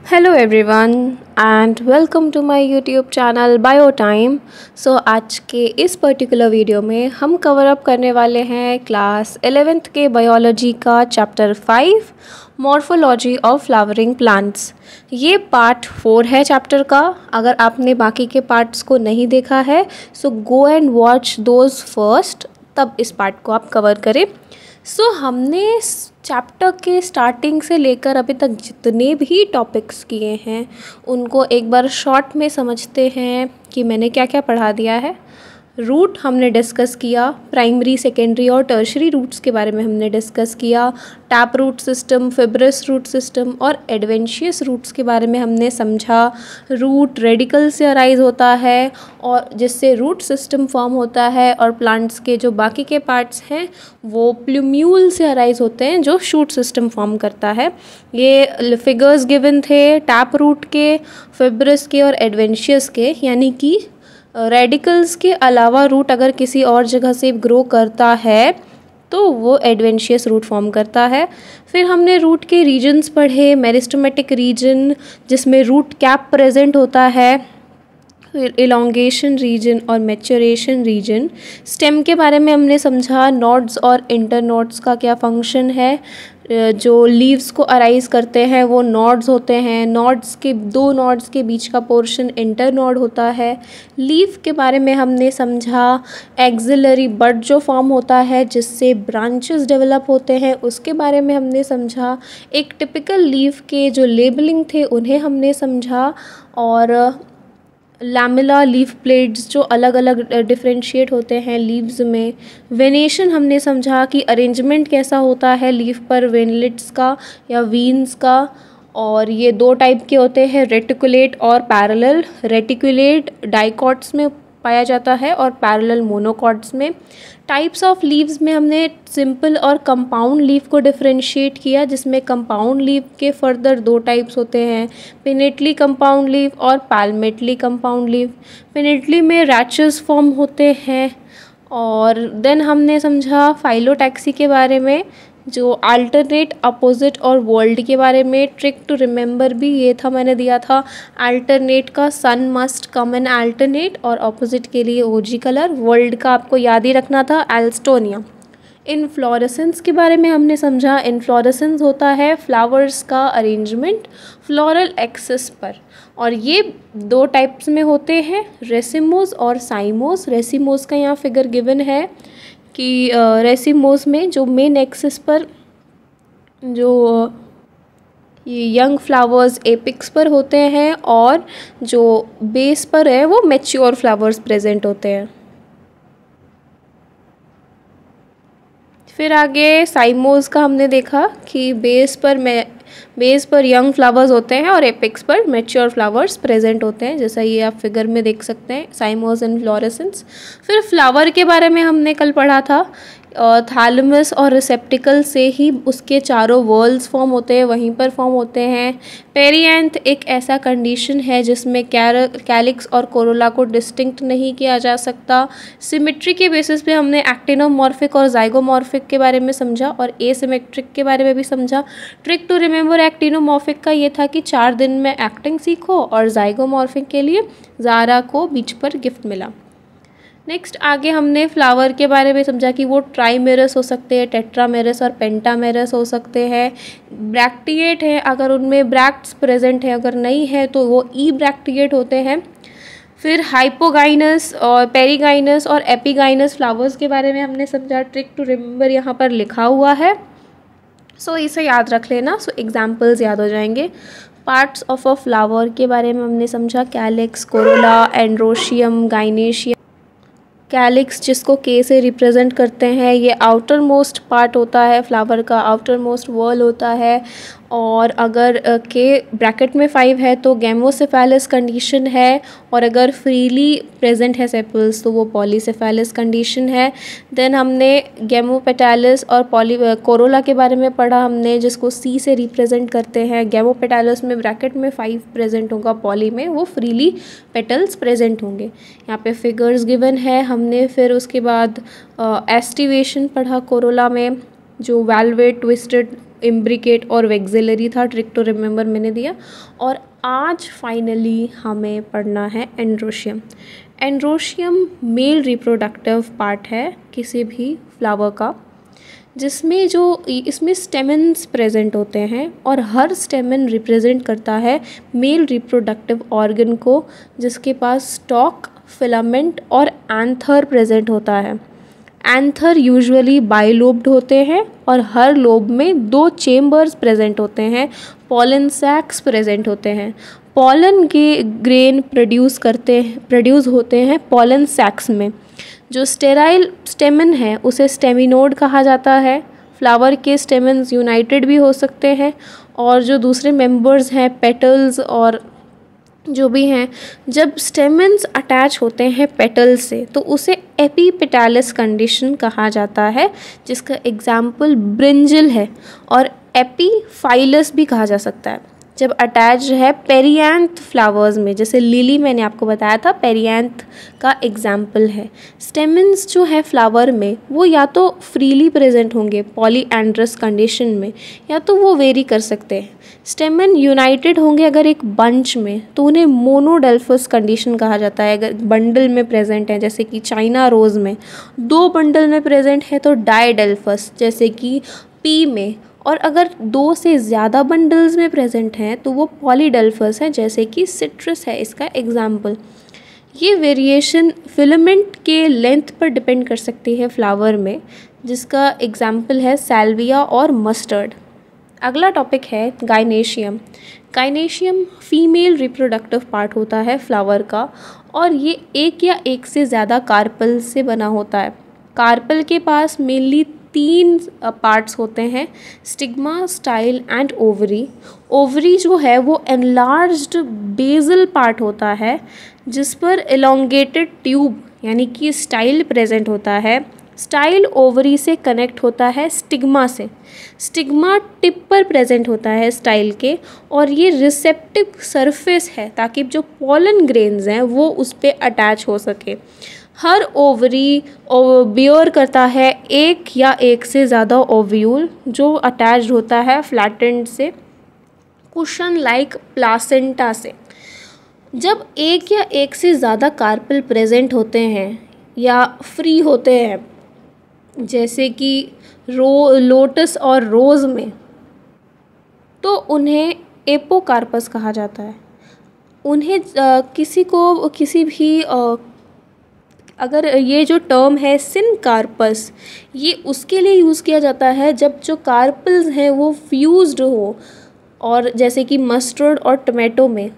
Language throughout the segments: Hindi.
Hello everyone and welcome to my YouTube channel bio time. So आज के इस पर्टिकुलर वीडियो में हम कवर अप करने वाले हैं क्लास 11th के बायोलॉजी का chapter 5 morphology of flowering plants. ये पार्ट 4 है चैप्टर का। अगर आपने बाकी के पार्ट्स को नहीं देखा है so go and watch those first, तब इस पार्ट को आप कवर करें। हमने चैप्टर के स्टार्टिंग से लेकर अभी तक जितने भी टॉपिक्स किए हैं उनको एक बार शॉर्ट में समझते हैं कि मैंने क्या क्या पढ़ा दिया है। रूट हमने डिस्कस किया, प्राइमरी सेकेंडरी और टर्शरी रूट्स के बारे में हमने डिस्कस किया। Tap root system, fibrous root system और एडवेंशियस रूट्स के बारे में हमने समझा। रूट रेडिकल से अराइज होता है और जिससे रूट सिस्टम फॉर्म होता है, और प्लांट्स के जो बाकी के पार्ट्स हैं वो प्लूम्यूल से अराइज होते हैं जो शूट सिस्टम फॉर्म करता है। ये फिगर्स गिवन थे टैप रूट के, फिब्रस के और एडवेंशियस के, यानी कि रेडिकल्स के अलावा रूट अगर किसी और जगह से ग्रो करता है तो वो एडवेंशियस रूट फॉर्म करता है। फिर हमने रूट के रीजन्स पढ़े, मेरिस्टेमेटिक रीजन जिसमें रूट कैप प्रेजेंट होता है, फिर इलोंगेशन रीजन और मैच्योरेशन रीजन। स्टेम के बारे में हमने समझा, नोड्स और इंटर नोड्स का क्या फंक्शन है। जो लीव्स को अराइज करते हैं वो नोड्स होते हैं, नोड्स के दो नोड्स के बीच का पोर्शन इंटर नोड होता है। लीफ के बारे में हमने समझा, एक्सिलरी बड जो फॉर्म होता है जिससे ब्रांचेस डेवलप होते हैं उसके बारे में हमने समझा। एक टिपिकल लीफ के जो लेबलिंग थे उन्हें हमने समझा, और लैमेला लीफ प्लेट्स जो अलग अलग डिफरेंशिएट होते हैं लीव्स में। वेनेशन हमने समझा कि अरेंजमेंट कैसा होता है लीफ पर वेनलेट्स का या वीन्स का, और ये दो टाइप के होते हैं, रेटिकुलेट और पैरेलल। रेटिकुलेट डाइकॉट्स में पाया जाता है और पैरेलल मोनोकॉट्स में। टाइप्स ऑफ लीव्स में हमने सिंपल और कंपाउंड लीफ को डिफरेंशिएट किया, जिसमें कंपाउंड लीफ के फर्दर दो टाइप्स होते हैं, पिनेटली कंपाउंड लीफ और पैल्मेटली कंपाउंड लीफ। पिनेटली में रैचेस फॉर्म होते हैं। और देन हमने समझा फाइलोटैक्सी के बारे में, जो अल्टरनेट, अपोजिट और वर्ल्ड के बारे में। ट्रिक टू रिमेंबर भी ये था, मैंने दिया था अल्टरनेट का सन मस्ट कम इन अल्टरनेट, और अपोजिट के लिए ओजी कलर। वर्ल्ड का आपको याद ही रखना था एल्स्टोनिया। इनफ्लोरेसेंस के बारे में हमने समझा, इनफ्लोरेसेंस होता है फ्लावर्स का अरेंजमेंट फ्लोरल एक्सिस पर, और ये दो टाइप्स में होते हैं, रेसिमोस और साइमोस। रेसिमोस का यहाँ फिगर गिवन है कि रेसिमोस में जो मेन एक्सिस पर जो ये यंग फ्लावर्स एपिक्स पर होते हैं, और जो बेस पर है वो मैच्योर फ्लावर्स प्रेजेंट होते हैं। फिर आगे साइमोस का हमने देखा कि बेस पर यंग फ्लावर्स होते हैं और एपिक्स पर मैच्योर फ्लावर्स प्रेजेंट होते हैं, जैसा ये आप फिगर में देख सकते हैं, साइमोस इनफ्लोरेसेंस। फिर फ्लावर के बारे में हमने कल पढ़ा था, थैलेमस और रिसेप्टिकल से ही उसके चारों वॉल्स फॉर्म होते हैं, वहीं पर फॉर्म होते हैं। पेरिएंथ एक ऐसा कंडीशन है जिसमें कैलिक्स और कोरोला को डिस्टिंक्ट नहीं किया जा सकता। सिमेट्री के बेसिस पे हमने एक्टिनोमॉर्फिक और जाइगोमॉर्फिक के बारे में समझा, और एसिमेट्रिक के बारे में भी समझा। ट्रिक टू रिमेंबर एक्टिनोमॉर्फिक का ये था कि 4 दिन में एक्टिंग सीखो, और जाइगोमॉर्फिक के लिए ज़ारा को बीच पर गिफ्ट मिला। नेक्स्ट आगे हमने फ्लावर के बारे में समझा कि वो ट्राइमेरस हो सकते हैं, टेट्रामेरस और पेंटामेरस हो सकते हैं। ब्रैक्टिएट है अगर उनमें ब्रैक्ट्स प्रेजेंट है, अगर नहीं है तो वो ई ब्रैक्टिएट होते हैं। फिर हाइपोगाइनस और पेरीगाइनस और एपिगाइनस फ्लावर्स के बारे में हमने समझा। ट्रिक टू रिमेंबर यहाँ पर लिखा हुआ है, इसे याद रख लेना, एग्जाम्पल्स याद हो जाएंगे। पार्ट्स ऑफ अ फ्लावर के बारे में हमने समझा, calyx, Corolla, androecium, gynoecium. Calyx जिसको के से रिप्रेजेंट करते हैं, ये आउटर मोस्ट पार्ट होता है फ्लावर का, आउटर मोस्ट वॉल होता है। और अगर के ब्रैकेट में 5 है तो गैमोसेफेलस कंडीशन है, और अगर फ्रीली प्रेजेंट है सेपल्स तो वो पॉलीसेफेलस कंडीशन है। देन हमने गैमोपेटालस और कोरोला के बारे में पढ़ा हमने, जिसको सी से रिप्रेजेंट करते हैं। गैमोपेटालस में ब्रैकेट में 5 प्रेजेंट होगा, पॉली में वो फ्रीली पेटल्स प्रेजेंट होंगे। यहाँ पे फिगर्स गिवन है हमने। फिर उसके बाद एस्टिवेशन पढ़ा कोरोला में, जो वेलवेट ट्विस्टेड इम्ब्रिकेट और वेक्सिलरी था, ट्रिक टू रिमेंबर मैंने दिया। और आज फाइनली हमें पढ़ना है androecium. Androecium male reproductive part है किसी भी फ्लावर का, जिसमें इसमें स्टेमन्स प्रेजेंट होते हैं और हर स्टेमन रिप्रेजेंट करता है मेल रिप्रोडक्टिव ऑर्गन को, जिसके पास स्टॉक, फिलामेंट और एंथर प्रेजेंट होता है। एंथर यूजुअली बाइलोब्ड होते हैं और हर लोब में 2 चेम्बर्स प्रेजेंट होते हैं। पॉलन सैक्स प्रेजेंट होते हैं। पॉलन के ग्रेन प्रोड्यूस होते हैं पॉलन सैक्स में। जो स्टेराइल स्टेमन है उसे स्टेमिनोड कहा जाता है। फ्लावर के स्टेमन्स यूनाइटेड भी हो सकते हैं, और जो दूसरे मेंबर्स हैं पेटल्स और जो भी हैं, जब स्टेमन्स अटैच होते हैं पेटल से तो उसे एपीपेटालिस कंडीशन कहा जाता है, जिसका एग्जाम्पल ब्रिंजल है। और एपीफाइलस भी कहा जा सकता है जब अटैच है पेरियांथ फ्लावर्स में, जैसे लिली मैंने आपको बताया था पेरियांथ का एग्जाम्पल है। स्टेमन्स जो है फ्लावर में वो या तो फ्रीली प्रेजेंट होंगे पॉलीएंड्रस कंडीशन में, या तो वो वेरी कर सकते हैं। स्टेमन यूनाइटेड होंगे अगर एक बंच में तो उन्हें मोनोडेल्फस कंडीशन कहा जाता है। अगर बंडल में प्रेजेंट है जैसे कि चाइना रोज़ में, 2 बंडल में प्रेजेंट है तो डाइडेल्फस जैसे कि पी में, और अगर 2 से ज़्यादा बंडल्स में प्रेजेंट हैं तो वो पॉलीडेल्फस है जैसे कि सिट्रस है इसका एग्जाम्पल। ये वेरिएशन फिलामेंट के लेंथ पर डिपेंड कर सकती है फ्लावर में, जिसका एग्जाम्पल है सैल्विया और मस्टर्ड। अगला टॉपिक है gynoecium. Gynoecium female reproductive part होता है फ्लावर का, और ये एक या एक से ज़्यादा कार्पल से बना होता है। कार्पल के पास मेनली 3 पार्ट्स होते हैं, stigma, style and ovary. Ovary जो है वो एनलार्ज्ड बेसल पार्ट होता है, जिस पर एलोंगेटेड ट्यूब यानी कि स्टाइल प्रेजेंट होता है। स्टाइल ओवरी से कनेक्ट होता है स्टिग्मा से। स्टिग्मा टिप पर प्रेजेंट होता है स्टाइल के, और ये रिसेप्टिव सरफेस है ताकि जो पॉलन ग्रेन्स हैं वो उस पर अटैच हो सके। हर ओवरी बियर करता है एक या एक से ज़्यादा ओव्यूल जो अटैच्ड होता है फ्लैटेंड से कुशन लाइक प्लासेंटा से। जब एक या एक से ज़्यादा कार्पल प्रेजेंट होते हैं या फ्री होते हैं जैसे कि लोटस और रोज़ में, तो उन्हें एपोकार्पस कहा जाता है। उन्हें किसी भी अगर ये जो टर्म है सिनकार्पस, ये उसके लिए यूज़ किया जाता है जब जो कार्पल्स हैं वो फ्यूज्ड हो, और जैसे कि मस्टर्ड और टमाटो में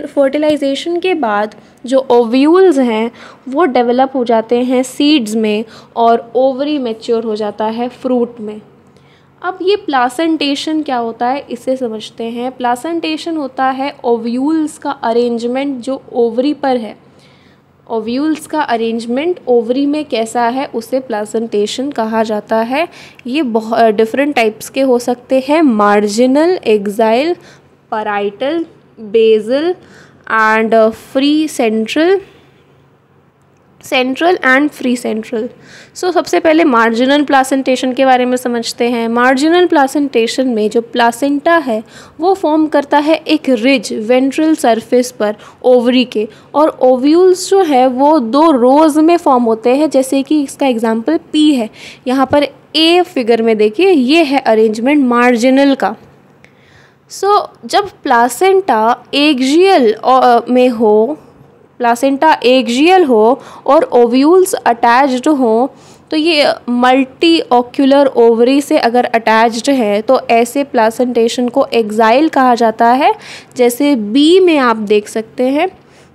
फर्टिलाइजेशन के बाद जो ओव्यूल्स हैं वो डेवलप हो जाते हैं सीड्स में, और ओवरी मैच्योर हो जाता है फ्रूट में। अब ये प्लासेंटेशन क्या होता है इसे समझते हैं। प्लासेंटेशन होता है ओव्यूल्स का अरेंजमेंट जो ओवरी पर है। ओव्यूल्स का अरेंजमेंट ओवरी में कैसा है उसे प्लासेंटेशन कहा जाता है। ये बहुत डिफरेंट टाइप्स के हो सकते हैं, marginal, axile, parietal, basal and free central and free central. So सबसे पहले मार्जिनल प्लासेंटेशन के बारे में समझते हैं। मार्जिनल प्लासेंटेशन में जो प्लासेंटा है वो फॉर्म करता है एक रिज वेंट्रल सरफेस पर ओवरी के, और ओव्यूल्स जो है वो 2 रोज में फॉर्म होते हैं, जैसे कि इसका एग्जांपल पी है। यहाँ पर ए फिगर में देखिए, ये है अरेंजमेंट मार्जिनल का। जब प्लासेंटा एक्जियल हो और ओव्यूल्स अटैच्ड हो, तो ये मल्टी ओक्यूलर ओवरी से अगर अटैच्ड है तो ऐसे प्लासेंटेशन को एक्साइल कहा जाता है। जैसे बी में आप देख सकते हैं,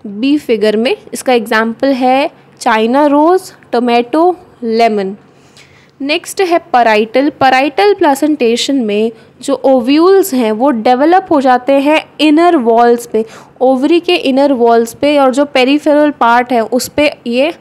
बी फिगर में इसका एग्जाम्पल है China rose, tomato, lemon. Next है पैराइटल प्लासेंटेशन में जो ओव्यूल्स हैं वो डेवलप हो जाते हैं इनर वॉल्स पे, ओवरी के इनर वॉल्स पे, और जो पेरिफेरल पार्ट है उस पे ये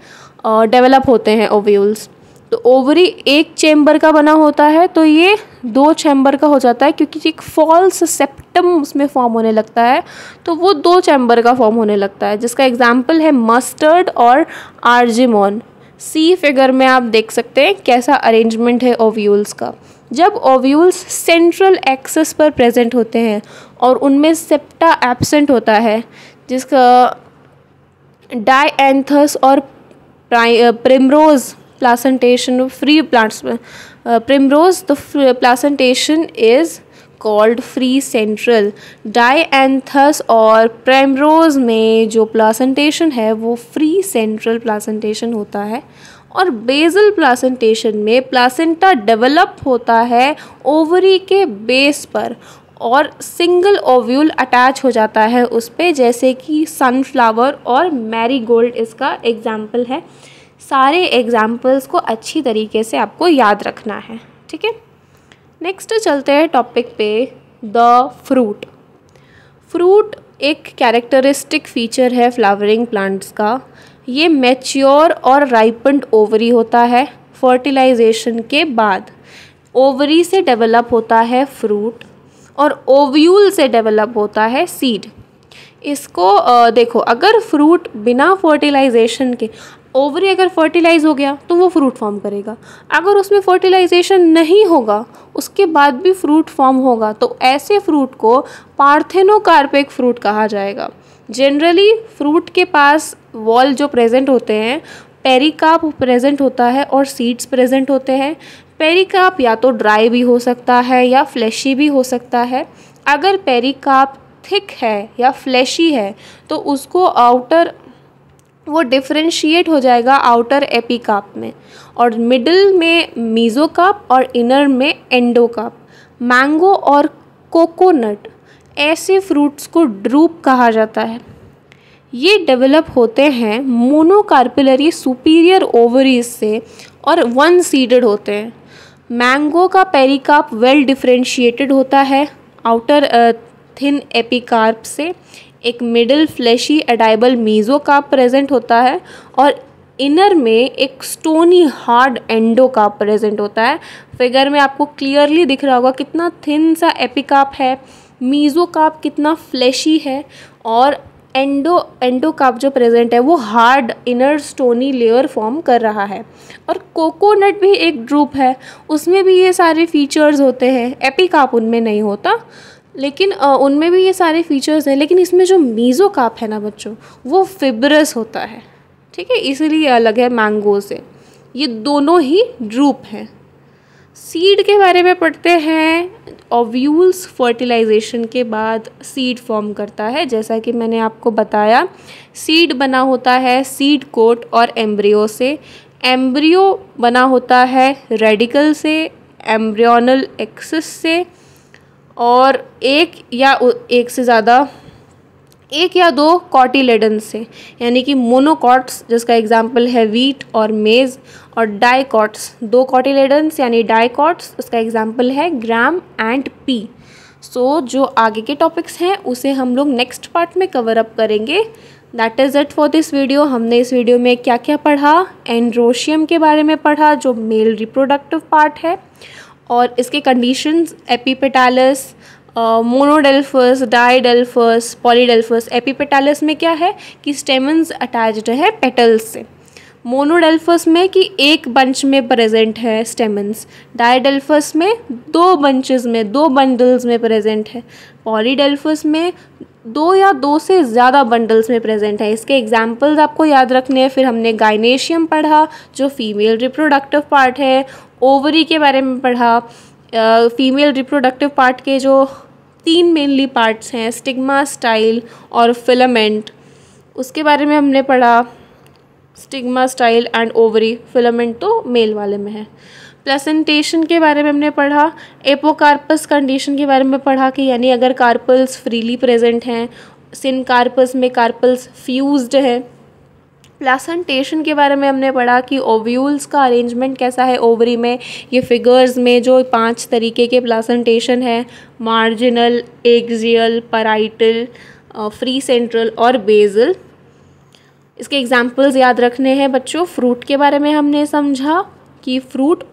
डेवलप होते हैं ओव्यूल्स। तो ओवरी एक चेम्बर का बना होता है तो ये 2 चैम्बर का हो जाता है, क्योंकि एक फॉल्स सेप्टम उसमें फॉर्म होने लगता है तो वो 2 चैम्बर का फॉर्म होने लगता है, जिसका एग्जाम्पल है मस्टर्ड और आर्जिमोन। सी फिगर में आप देख सकते हैं कैसा अरेंजमेंट है ओव्यूल्स का। जब ओव्यूल्स सेंट्रल एक्सिस पर प्रेजेंट होते हैं और उनमें सेप्टा एब्सेंट होता है, जिसका डायएंथस और प्रिमरोज प्लासेंटेशन फ्री प्लांट्स में primrose the placentation is called free central. Dianthus और प्राइमरोज में जो प्लासेंटेशन है वो फ्री सेंट्रल प्लासेंटेशन होता है। और बेसल प्लासेंटेशन में प्लासेंटा डेवलप होता है ओवरी के बेस पर और सिंगल ओव्यूल अटैच हो जाता है उस पे, जैसे कि सनफ्लावर और मैरीगोल्ड इसका एग्जाम्पल है। सारे एग्जाम्पल्स को अच्छी तरीके से आपको याद रखना है, ठीक है। नेक्स्ट चलते हैं टॉपिक पे, द फ्रूट। फ्रूट एक कैरेक्टरिस्टिक फीचर है फ्लावरिंग प्लांट्स का। ये मैच्योर और राइपन्ड ओवरी होता है। फर्टिलाइजेशन के बाद ओवरी से डेवलप होता है फ्रूट और ओव्यूल से डेवलप होता है सीड। इसको देखो, अगर फ्रूट बिना फर्टिलाइजेशन के, ओवरी अगर फर्टिलाइज हो गया तो वो फ्रूट फॉर्म करेगा, अगर उसमें फर्टिलाइजेशन नहीं होगा उसके बाद भी फ्रूट फॉर्म होगा, तो ऐसे फ्रूट को पार्थेनोकार्पिक फ्रूट कहा जाएगा। जनरली फ्रूट के पास वॉल जो प्रेजेंट होते हैं, पेरिकार्प प्रेजेंट होता है और सीड्स प्रेजेंट होते हैं। पेरिकार्प या तो ड्राई भी हो सकता है या फ्लैशी भी हो सकता है। अगर पेरिकार्प थिक है या फ्लैशी है तो उसको आउटर वो डिफरेंशिएट हो जाएगा आउटर एपिकार्प में, और मिडल में मीजोकार्प और इनर में एंडोकार्प। मैंगो और कोकोनट ऐसे फ्रूट्स को ड्रूप कहा जाता है। ये डेवलप होते हैं मोनोकार्पिलरी सुपीरियर ओवरीज से और वन सीडेड होते हैं। मैंगो का पेरिकार्प वेल डिफरेंशिएटेड होता है आउटर थिन एपिकार्प से। एक मिडल फ्लैशी एडाइबल मीजोकार्प प्रेजेंट होता है और इनर में एक स्टोनी हार्ड एंडोकार्प प्रेजेंट होता है। फिगर में आपको क्लियरली दिख रहा होगा कितना थिन सा एपिकार्प है, मीजोकार्प कितना फ्लैशी है, और एंडोकार्प जो प्रेजेंट है वो hard inner stony layer form कर रहा है। और कोकोनट भी एक ड्रूप है, उसमें भी ये सारे फीचर्स होते हैं। एपिकार्प उनमें नहीं होता, लेकिन उनमें भी ये सारे फीचर्स हैं, लेकिन इसमें जो मीजोकार्प है ना बच्चों, वो फिब्रस होता है, ठीक है, इसीलिए अलग है मैंगो से। ये दोनों ही ड्रूप हैं। सीड के बारे में पढ़ते हैं। ओव्यूल्स फर्टिलाइजेशन के बाद सीड फॉर्म करता है, जैसा कि मैंने आपको बताया। सीड बना होता है सीड कोट और एम्ब्रियो से। एम्ब्रियो बना होता है रेडिकल से, एम्ब्रियोनल एक्सिस से, और एक या दो कॉटिलेडन से, यानी कि मोनोकॉट्स जिसका एग्जाम्पल है वीट और मेज, और डाइकॉट्स दो कॉटिलेडन्स यानी डाइकॉट्स, उसका एग्जाम्पल है ग्राम एंड पी। सो जो आगे के टॉपिक्स हैं उसे हम लोग नेक्स्ट पार्ट में कवर अप करेंगे। That is it for this video. हमने इस वीडियो में क्या क्या पढ़ा, एंड्रोशियम के बारे में पढ़ा जो मेल रिप्रोडक्टिव पार्ट है, और इसके कंडीशंस एपिपेटालस, मोनोडेल्फस, डाइडेल्फस, पॉलीडेल्फस। एपिपेटालस में क्या है कि स्टेमन्स अटैच्ड है पेटल्स से। मोनोडेल्फस में कि एक बंच में प्रेजेंट है स्टेमन्स। डाइडेल्फस में दो बंचेस में, दो बंडल्स में प्रेजेंट है। पॉलीडेल्फस में दो या दो से ज़्यादा बंडल्स में प्रेजेंट है। इसके एग्जाम्पल्स आपको याद रखने हैं। फिर हमने गाइनेशियम पढ़ा जो फीमेल रिप्रोडक्टिव पार्ट है। ओवरी के बारे में पढ़ा। फीमेल रिप्रोडक्टिव पार्ट के जो 3 मेनली पार्ट्स हैं, स्टिग्मा, स्टाइल और फिलामेंट, उसके बारे में हमने पढ़ा। Stigma, style and ovary. Filament तो मेल वाले में है। प्लेसेंटेशन के बारे में हमने पढ़ा। एपोकार्पस कंडीशन के बारे में पढ़ा कि यानी अगर कार्पल्स फ्रीली प्रेजेंट हैं। सिनकार्पस में कार्पल्स फ्यूज्ड है। प्लेसेंटेशन के बारे में हमने पढ़ा कि ओव्यूल्स का अरेंजमेंट कैसा है ओवरी में। ये फिगर्स में जो 5 तरीके के प्लेसेंटेशन है, marginal, axial, parietal, free central और बेसल। इसके एग्जाम्पल्स याद रखने हैं बच्चों। फ्रूट के बारे में हमने समझा कि फ्रूट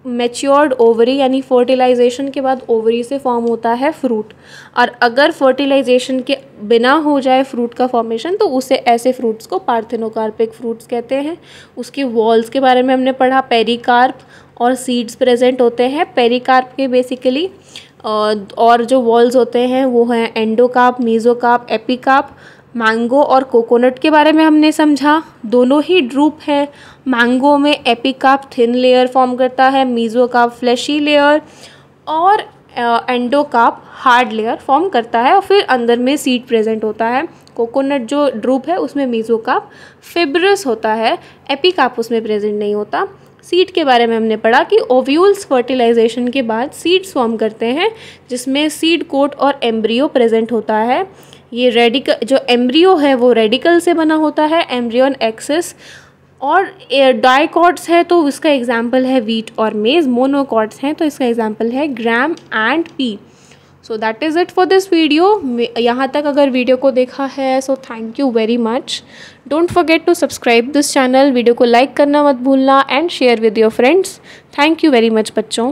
मैच्योर्ड ओवरी यानी फर्टिलाइजेशन के बाद ओवरी से फॉर्म होता है फ्रूट। और अगर फर्टिलाइजेशन के बिना हो जाए फ्रूट का फॉर्मेशन तो उसे ऐसे फ्रूट्स को पार्थेनोकार्पिक फ्रूट्स कहते हैं। उसकी वॉल्स के बारे में हमने पढ़ा, पेरिकार्प और सीड्स प्रेजेंट होते हैं पेरिकार्प के बेसिकली। और जो वॉल्स होते हैं वो हैं एंडोकार्प, मेसोकार्प, एपिकार्प। मैंगो और कोकोनट के बारे में हमने समझा, दोनों ही ड्रूप है। मैंगो में एपिकार्प थिन लेयर फॉर्म करता है, मेसोकार्प फ्लैशी लेयर और एंडोकार्प हार्ड लेयर फॉर्म करता है और फिर अंदर में सीड प्रेजेंट होता है। कोकोनट जो ड्रूप है उसमें मेसोकार्प फिब्रस होता है, एपिकार्प उसमें प्रेजेंट नहीं होता। सीड के बारे में हमने पढ़ा कि ओव्यूल्स फर्टिलाइजेशन के बाद सीड्स फॉर्म करते हैं जिसमें सीड कोट और एम्ब्रियो प्रेजेंट होता है। ये रेडिकल जो एम्ब्रियो है वो रेडिकल से बना होता है, एम्ब्रियन एक्सिस। और डाइकॉट्स है तो इसका एग्जाम्पल है वीट और मेज। मोनोकॉट्स हैं तो इसका एग्जाम्पल है gram and pea. So that is it for this video. यहाँ तक अगर वीडियो को देखा है so thank you very much. Don't forget to subscribe this channel. Video को लाइक करना मत भूलना and share with your friends. Thank you very much बच्चों।